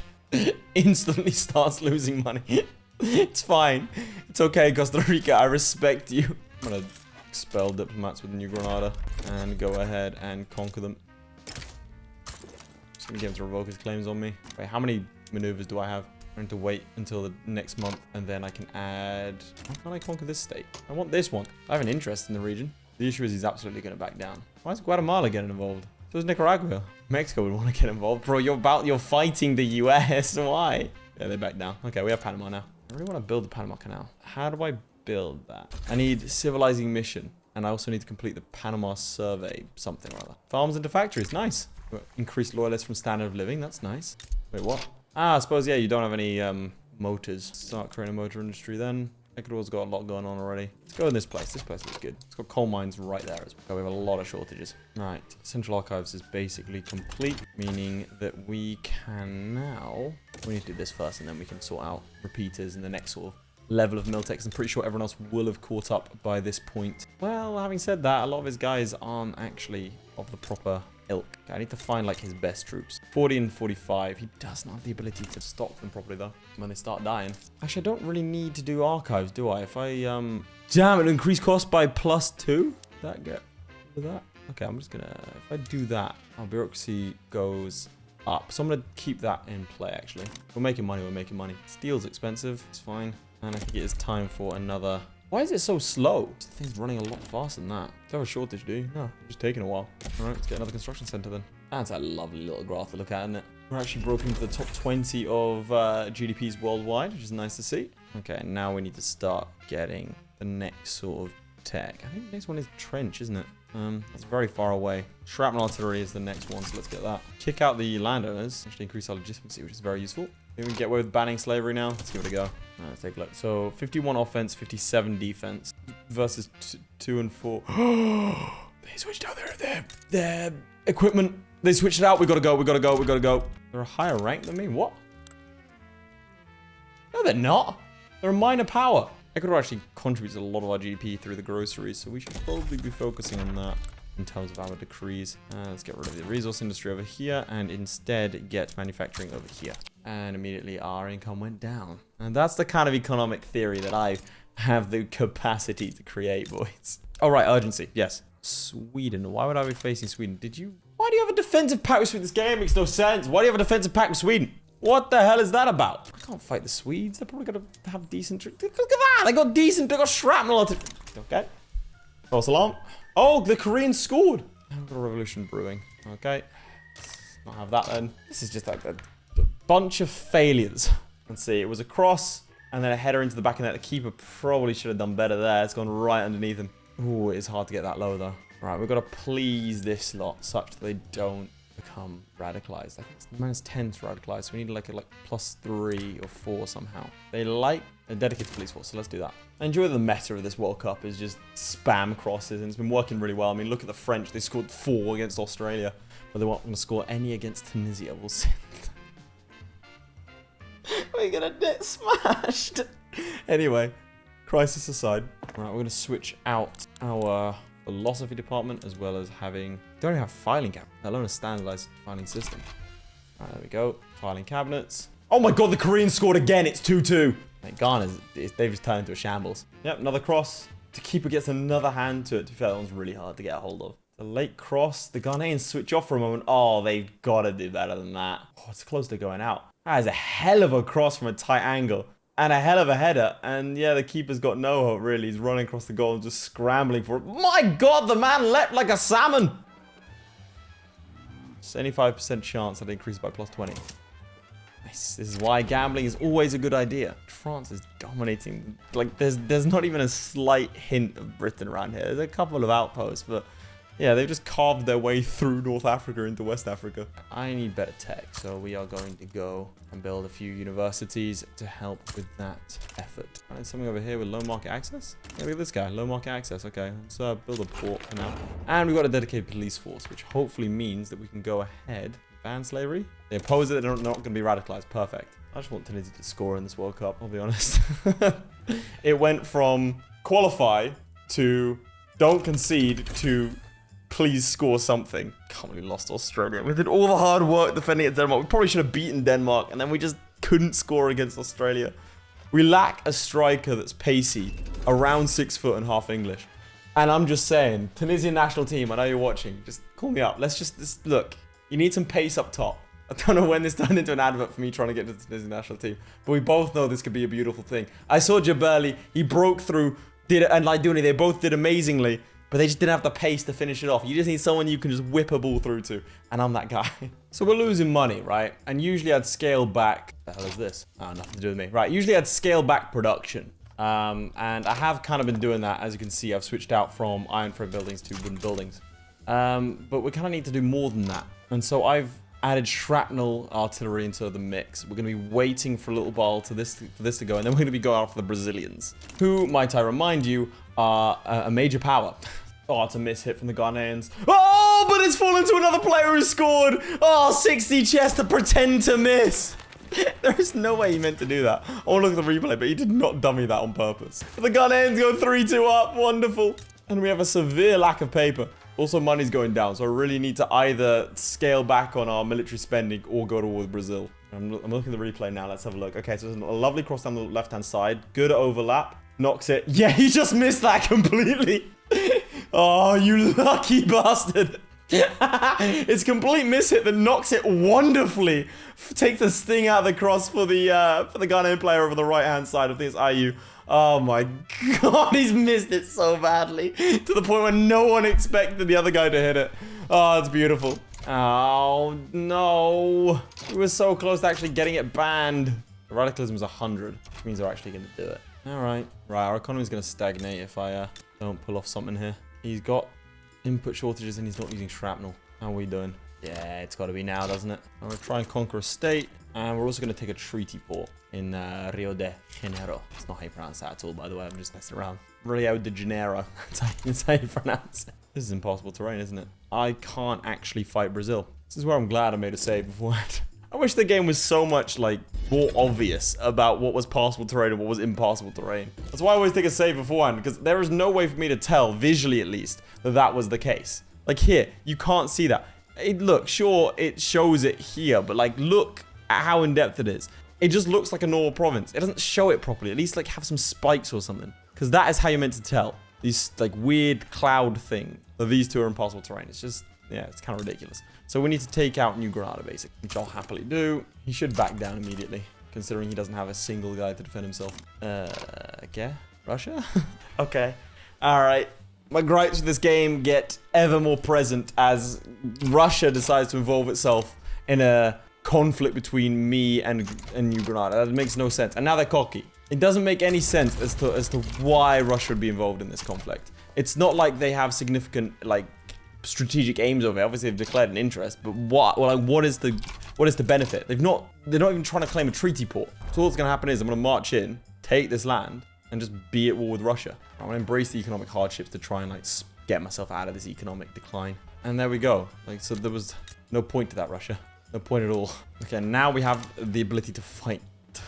Instantly starts losing money. It's fine. It's okay, Costa Rica. I respect you. I'm gonna expel diplomats with New Granada and go ahead and conquer them. Just gonna get him to revoke his claims on me. Wait, how many maneuvers do I have? I need to wait until the next month and then I can add... How can I conquer this state? I want this one. I have an interest in the region. The issue is he's absolutely going to back down. Why is Guatemala getting involved? So is Nicaragua. Mexico would want to get involved. Bro, you're fighting the US. Why? Yeah, they back down. Okay, we have Panama now. I really want to build the Panama Canal. How do I build that? I need civilizing mission. And I also need to complete the Panama survey, something or other. Farms into factories. Nice. Increased loyalists from standard of living. That's nice. Wait, what? Ah, I suppose, yeah, you don't have any motors. Start creating a motor industry then. Ecuador's got a lot going on already. Let's go in this place. This place looks good. It's got coal mines right there as well. We have a lot of shortages. Right. Central Archives is basically complete, meaning that we can now... We need to do this first, and then we can sort out repeaters and the next sort of level of Miltex. I'm pretty sure everyone else will have caught up by this point. Well, having said that, a lot of his guys aren't actually of the proper ilk. I need to find like his best troops. 40 and 45. He does not have the ability to stock them properly though when they start dying. Actually, I don't really need to do archives, do I? If I damn it, increase cost by +2. That get that? Okay, I'm just gonna, if I do that, our bureaucracy goes up. So I'm gonna keep that in play actually. We're making money, we're making money. Steel's expensive, it's fine. And I think it is time for another. Why is it so slow? This thing's running a lot faster than that. Do you have a shortage, do you? No, just taking a while. All right, let's get another construction center then. That's a lovely little graph to look at, isn't it? We're actually broken into the top 20 of GDPs worldwide, which is nice to see. Okay, now we need to start getting the next sort of tech. I think the next one is trench, isn't it? That's very far away. Shrapnel artillery is the next one, so let's get that. Kick out the landowners, actually increase our legitimacy, which is very useful. Maybe we can get away with banning slavery now. Let's give it a go. Let's take a look. So 51 offense, 57 defense versus 2 and 4. They switched out their equipment. They switched it out. We gotta go. We gotta go. We gotta go. They're a higher rank than me. What? No, they're not. They're a minor power. Ecuador actually contributes a lot of our GDP through the groceries, so we should probably be focusing on that in terms of our decrees. Let's get rid of the resource industry over here and instead get manufacturing over here. And immediately our income went down. And that's the kind of economic theory that I have the capacity to create, boys. All right, urgency. Yes. Sweden. Why would I be facing Sweden? Why do you have a defensive pact with Sweden? This game makes no sense. Why do you have a defensive pact with Sweden? What the hell is that about? I can't fight the Swedes. They're probably going to have decent... Look at that. They got shrapnel. Okay. False alarm. Oh, the Koreans scored. I've got a revolution brewing. Okay. Let's not have that then. This is just like a bunch of failures. Let's see. It was a cross and then a header into the back of the net. The keeper probably should have done better there. It's gone right underneath him. Ooh, it's hard to get that low though. Right, we've got to please this lot such that they don't become radicalized. I think it's -10 to radicalize, so we need like a +3 or 4 somehow. They like a dedicated police force, so let's do that. I enjoy the meta of this World Cup is just spam crosses, and it's been working really well. I mean, look at the French. They scored 4 against Australia, but they weren't going to score any against Tunisia. We'll see. We're gonna get smashed. Anyway, crisis aside. Right, we're gonna switch out our philosophy department as well as having... Don't even have filing cabinet, let alone a standardized filing system. Right, there we go. Filing cabinets. Oh my god, the Koreans scored again. It's 2-2. Mate, Ghana's, they've just turned into a shambles. Yep, another cross. The keeper gets another hand to it. To be fair, that one's really hard to get a hold of. The late cross. The Ghanaians switch off for a moment. Oh, they've got to do better than that. Oh, it's close to going out. That is a hell of a cross from a tight angle. And a hell of a header. And yeah, the keeper's got no hope, really. He's running across the goal and just scrambling for it. My God, the man leapt like a salmon. 75% chance that it increases by +20. This is why gambling is always a good idea. France is dominating. Like, there's not even a slight hint of Britain around here. There's a couple of outposts, but yeah, they've just carved their way through North Africa into West Africa. I need better tech, so we are going to go and build a few universities to help with that effort. Find something over here with low market access. Yeah, look at this guy, low market access. Okay, let's build a port for now. And we've got a dedicated police force, which hopefully means that we can go ahead. Ban slavery. They oppose it, they're not going to be radicalized. Perfect. I just want Tunisia to score in this World Cup, I'll be honest. It went from qualify to don't concede to please score something. Can't believe we lost Australia. We did all the hard work defending against Denmark. We probably should have beaten Denmark, and then we just couldn't score against Australia. We lack a striker that's pacey, around 6 foot and half English. And I'm just saying, Tunisian national team, I know you're watching, just call me up. Let's just look. You need some pace up top. I don't know when this turned into an advert for me trying to get to the Tunisian national team, but we both know this could be a beautiful thing. I saw Jabali, he broke through, and Laiduni, they both did amazingly. But they just didn't have the pace to finish it off. You just need someone you can just whip a ball through to. And I'm that guy. So we're losing money, right? And usually I'd scale back. What the hell is this? Oh, nothing to do with me. Right, usually I'd scale back production. And I have kind of been doing that. As you can see, I've switched out from iron frame buildings to wooden buildings. But we kind of need to do more than that. And so I've added shrapnel artillery into the mix. We're going to be waiting for a little while for this to go. And then we're going to be going after the Brazilians. Who, might I remind you, are a major power. Oh, it's a miss hit from the Ghanaians. Oh, but it's fallen to another player who scored. Oh, 60 chest to pretend to miss. There is no way he meant to do that. I want to look at the replay, but he did not dummy that on purpose. The Ghanaians go 3-2 up. Wonderful. And we have a severe lack of paper. Also, money's going down, so I really need to either scale back on our military spending or go to war with Brazil. I'm looking at the replay now. Let's have a look. Okay, so there's a lovely cross down the left-hand side. Good overlap. Knocks it. Yeah, he just missed that completely. Oh, you lucky bastard. It's complete mishit that knocks it wonderfully. Takes the sting out of the cross for the Ghanaian player over the right-hand side. I think it's IU. Oh my God, he's missed it so badly. To the point where no one expected the other guy to hit it. Oh, it's beautiful. Oh, no. We were so close to actually getting it banned. The radicalism is 100, which means they're actually going to do it. All right. Right, our economy is going to stagnate if I don't pull off something here. He's got input shortages and he's not using shrapnel. How are we doing? Yeah, it's got to be now, doesn't it? I'm going to try and conquer a state. And we're also going to take a treaty port in Rio de Janeiro. It's not how you pronounce that at all, by the way. I'm just messing around. Rio de Janeiro. That's how you pronounce it. This is impossible terrain, isn't it? I can't actually fight Brazil. This is where I'm glad I made a save beforehand. I wish the game was so much, like, more obvious about what was passable terrain and what was impassable terrain. That's why I always take a save beforehand, because there is no way for me to tell, visually at least, that that was the case. Like here, you can't see that. Look, sure, it shows it here, but like, look at how in-depth it is. It just looks like a normal province. It doesn't show it properly. At least, like, have some spikes or something. Because that is how you're meant to tell. These, like, weird cloud thing that these two are impassable terrain. It's just, yeah, it's kind of ridiculous. So we need to take out New Granada, basically, which I'll happily do. He should back down immediately, considering he doesn't have a single guy to defend himself. Okay. Russia? Okay. All right. My gripes with this game get ever more present as Russia decides to involve itself in a conflict between me and New Granada. That makes no sense. And now they're cocky. It doesn't make any sense as to why Russia would be involved in this conflict. It's not like they have significant, like, strategic aims over it. Obviously, they've declared an interest, but what? Well, like, what is the benefit? They're not even trying to claim a treaty port. So what's going to happen is I'm going to march in, take this land, and just be at war with Russia. I'm going to embrace the economic hardships to try and, like, get myself out of this economic decline. And there we go. Like, so there was no point to that, Russia. No point at all. Okay, now we have the ability to fight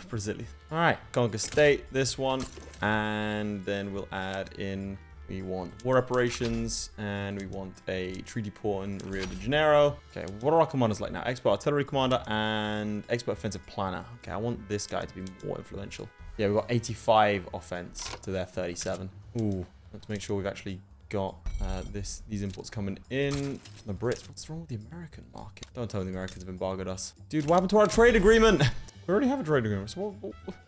Brazil. All right, conquer state, this one, and then we'll add in. We want war reparations, and we want a treaty port in Rio de Janeiro. Okay, what are our commanders like now? Expert artillery commander and expert offensive planner. Okay, I want this guy to be more influential. Yeah, we've got 85 offense to their 37. Ooh, let's make sure we've actually got these imports coming in. The Brits. What's wrong with the American market? Don't tell me the Americans have embargoed us. Dude, what happened to our trade agreement? We already have a trade agreement, so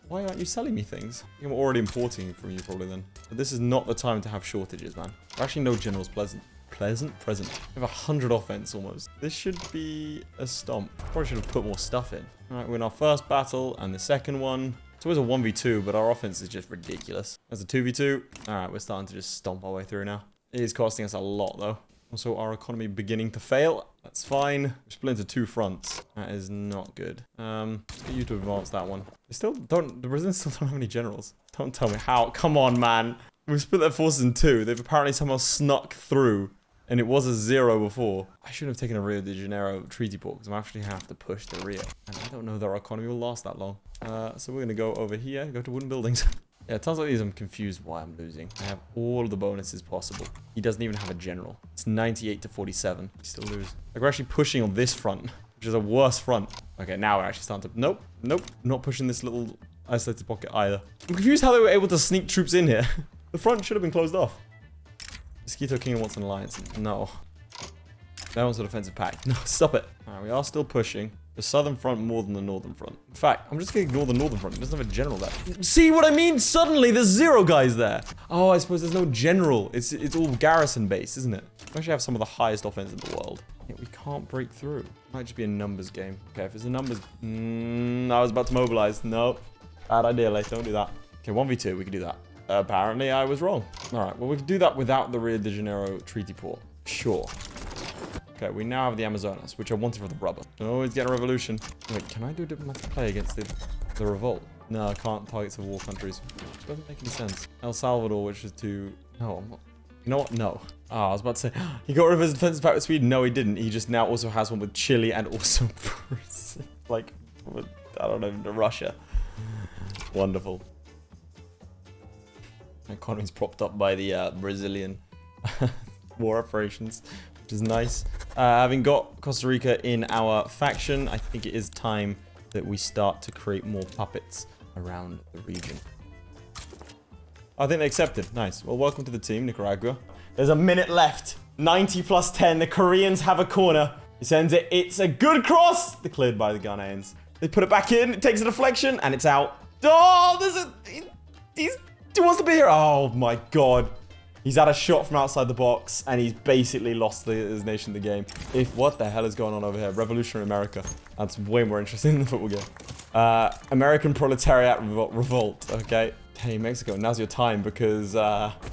why aren't you selling me things? I'm already importing from you probably then. But this is not the time to have shortages, man. Actually, no general's present. We have 100 offense almost. This should be a stomp. Probably should have put more stuff in. All right, we're in our first battle and the second one. It's always a 1v2, but our offense is just ridiculous. There's a 2v2. All right, we're starting to just stomp our way through now. It is costing us a lot though. Also, our economy beginning to fail. That's fine. We split into 2 fronts. That is not good. Get you to advance that one. The Brazilians still don't have any generals. Don't tell me how. Come on, man. We've split their forces in 2. They've apparently somehow snuck through. And it was a 0 before. I shouldn't have taken a Rio de Janeiro treaty port because I'm actually have to push to Rio. And I don't know that our economy will last that long. So we're going to go over here, go to wooden buildings. Yeah, it sounds like these I'm confused why I'm losing. I have all of the bonuses possible. He doesn't even have a general. It's 98 to 47. We still lose. Like we're actually pushing on this front, which is a worse front. Okay, now we're actually starting to... Nope. Not pushing this little isolated pocket either. I'm confused how they were able to sneak troops in here. The front should have been closed off. Mosquito King wants an alliance. No. That one's an offensive pact. No, stop it. Alright, we are still pushing. The southern front more than the northern front. In fact, I'm just going to ignore the northern front. It doesn't have a general there. See what I mean? Suddenly, there's 0 guys there. Oh, I suppose there's no general. It's all garrison based, isn't it? We actually have some of the highest offense in the world. Yet we can't break through. Might just be a numbers game. Okay, if it's a numbers... I was about to mobilize. Nope. Bad idea, Laith. Don't do that. Okay, 1v2. We can do that. Apparently, I was wrong. All right, well, we can do that without the Rio de Janeiro treaty port. Sure. Okay, we now have the Amazonas, which I wanted for the rubber. Always get a revolution. Wait, can I do a diplomatic play against the revolt? No, I can't target civil war countries. Which doesn't make any sense. El Salvador, which is to... No, I'm not... You know what? No. Oh, I was about to say, he got rid of his defensive pact with Sweden. No, he didn't. He just now also has one with Chile and also... like, I don't know, Russia. Wonderful. My economy's propped up by the Brazilian war operations, which is nice. Having got Costa Rica in our faction, I think it is time that we start to create more puppets around the region. I think they accepted. Nice. Well, welcome to the team, Nicaragua. There's a minute left. 90 plus 10. The Koreans have a corner. He sends it. It's a good cross. They're cleared by the Ghanaians. They put it back in. It takes a deflection, and it's out. Oh, there's a... He wants to be here. Oh my god. He's had a shot from outside the box and he's basically lost his nation the game. What the hell is going on over here? Revolutionary America. That's way more interesting than the football game. American proletariat revolt. Okay. Hey, Mexico, now's your time because,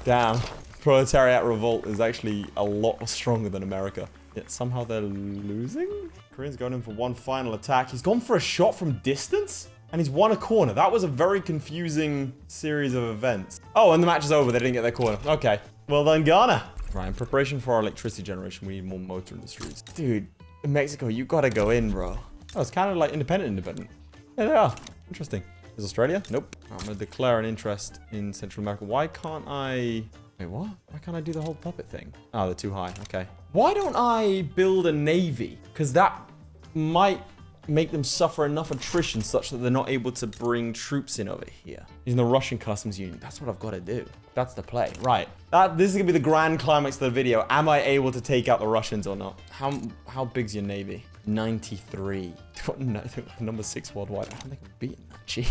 damn. Proletariat revolt is actually a lot stronger than America. Yet somehow they're losing? Korean's going in for one final attack. He's gone for a shot from distance? And he's won a corner. That was a very confusing series of events. Oh, and the match is over. They didn't get their corner. Okay. Well done, Ghana. Right, in preparation for our electricity generation, we need more motor industries. Dude, in Mexico, you gotta go in, bro. Oh, it's kind of like independent. Yeah, they are. Interesting. Is Australia? Nope. I'm gonna declare an interest in Central America. Why can't I... Wait, what? Why can't I do the whole puppet thing? Oh, they're too high. Okay. Why don't I build a navy? Because that might... make them suffer enough attrition such that they're not able to bring troops in over here. Using the Russian customs union. That's what I've got to do. That's the play. Right. This is going to be the grand climax of the video. Am I able to take out the Russians or not? How big's your navy? 93. Number 6 worldwide. I don't think I'm beating that, G.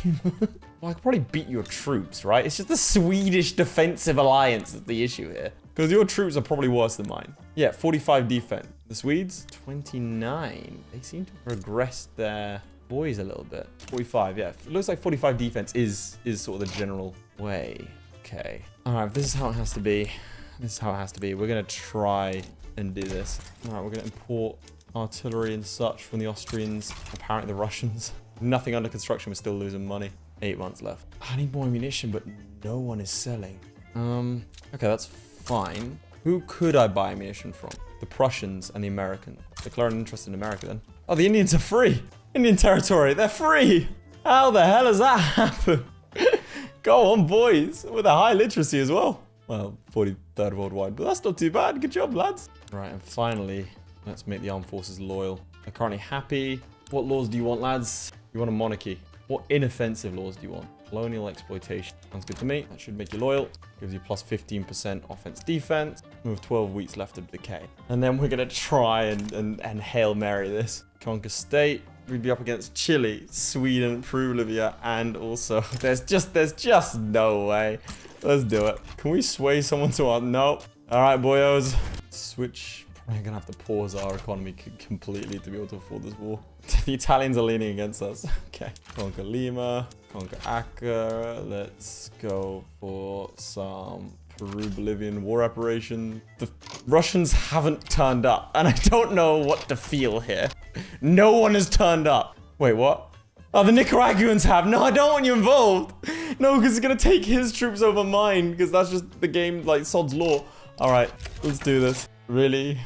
Well, I could probably beat your troops, right? It's just the Swedish defensive alliance that's the issue here. Because your troops are probably worse than mine. Yeah, 45 defense. The Swedes, 29. They seem to have regressed their boys a little bit. 45, yeah. It looks like 45 defense is sort of the general way. Okay. All right, this is how it has to be. This is how it has to be. We're going to try and do this. All right, we're going to import artillery and such from the Austrians. Apparently the Russians. Nothing under construction. We're still losing money. 8 months left. I need more ammunition, but no one is selling. Okay, that's fine. Who could I buy ammunition from? The Prussians and the Americans. Declare an interest in America then. Oh, the Indians are free. Indian territory. They're free. How the hell has that happened? Go on, boys. With a high literacy as well. Well, 43rd worldwide, but that's not too bad. Good job, lads. Right, and finally, let's make the armed forces loyal. They're currently happy. What laws do you want, lads? You want a monarchy. What inoffensive laws do you want? Colonial exploitation. Sounds good to me. That should make you loyal. Gives you plus 15% offense defense. We have 12 weeks left of decay. And then we're going to try and Hail Mary this. Conquer state. We'd be up against Chile, Sweden, Peru, Bolivia, and also there's just no way. Let's do it. Can we sway someone to our... No. All right, boyos. Switch. Probably gonna have to pause our economy completely to be able to afford this war. The Italians are leaning against us. Okay. Conquer Lima. Conquer Acre. Let's go for some Peru-Bolivian war reparation. The Russians haven't turned up, and I don't know what to feel here. No one has turned up. Wait, what? Oh, the Nicaraguans have. No, I don't want you involved. No, because it's going to take his troops over mine, because that's just the game, like, Sod's Law. All right, let's do this. Really?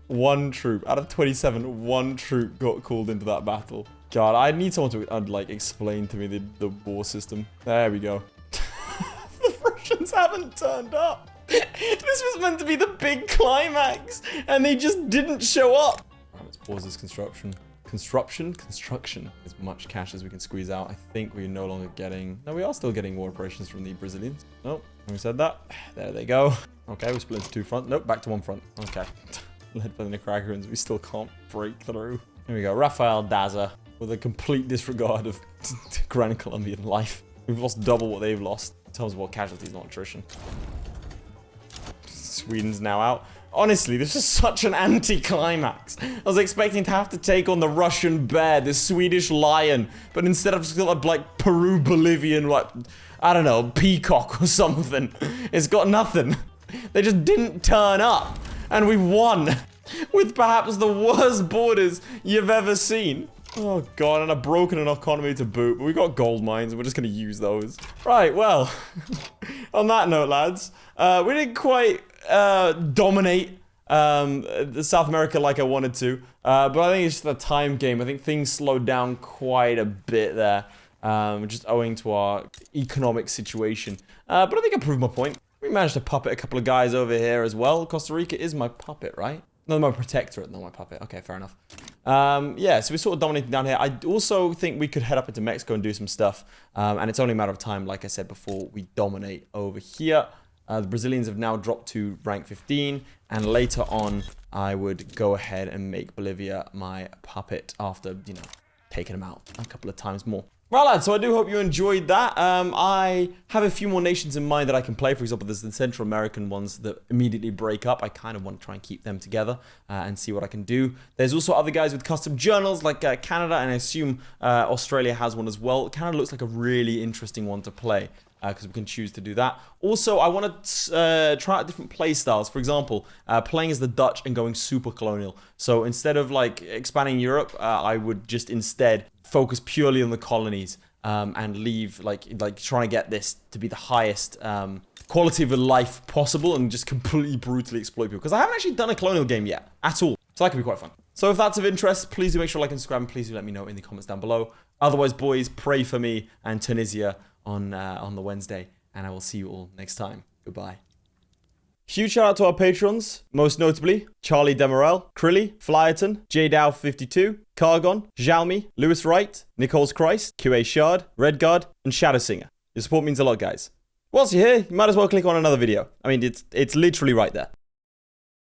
One troop. Out of 27, one troop got called into that battle. God, I need someone to, like, explain to me the war system. There we go. The Russians haven't turned up. This was meant to be the big climax, and they just didn't show up. Right, let's pause this construction. Construction. As much cash as we can squeeze out. I think we're no longer getting... No, we are still getting war operations from the Brazilians. Nope. We said that. There they go. Okay, we split into two fronts. Nope, back to one front. Okay. Led by the Nicaraguans, we still can't break through. Here we go. Rafael Daza with a complete disregard of Gran Colombian life. We've lost double what they've lost in terms of what casualties, not attrition. Sweden's now out. Honestly, this is such an anti-climax. I was expecting to have to take on the Russian bear, the Swedish lion, but instead I've just got like Peru-Bolivian, like, I don't know, peacock or something. It's got nothing. They just didn't turn up, and we won with perhaps the worst borders you've ever seen. Oh god, and a broken economy to boot, but we got gold mines, and we're just gonna use those. Right, well, on that note, lads, we didn't quite dominate South America like I wanted to, but I think it's just a time game. I think things slowed down quite a bit there, just owing to our economic situation. But I think I proved my point. We managed to puppet a couple of guys over here as well. Costa Rica is my puppet, right? No, my protectorate, not my puppet. Okay, fair enough. Yeah, so we're sort of dominating down here. I also think we could head up into Mexico and do some stuff. And it's only a matter of time, like I said before, we dominate over here. The Brazilians have now dropped to rank 15. And later on, I would go ahead and make Bolivia my puppet after, you know, taking them out a couple of times more. Right, lads, so I do hope you enjoyed that. I have a few more nations in mind that I can play. For example, there's the Central American ones that immediately break up. I kind of want to try and keep them together and see what I can do. There's also other guys with custom journals like Canada, and I assume Australia has one as well. Canada looks like a really interesting one to play because we can choose to do that. Also, I want to try out different play styles. For example, playing as the Dutch and going super colonial. So instead of like expanding Europe, I would just instead focus purely on the colonies and leave like trying to get this to be the highest quality of life possible and just completely brutally exploit people. Because I haven't actually done a colonial game yet at all. So that could be quite fun. So if that's of interest, please do make sure to like and subscribe, and please do let me know in the comments down below. Otherwise, boys, pray for me and Tunisia on the Wednesday, and I will see you all next time. Goodbye. Huge shout out to our patrons, most notably Charlie Demerel, Crilly, Flyerton, JDow52, Cargon, Sjalmi, Lewis Wright, Nicole's Christ, QA Shard, Redguard, and ShadowSinger. Your support means a lot, guys. Whilst you're here, you might as well click on another video. I mean, it's literally right there.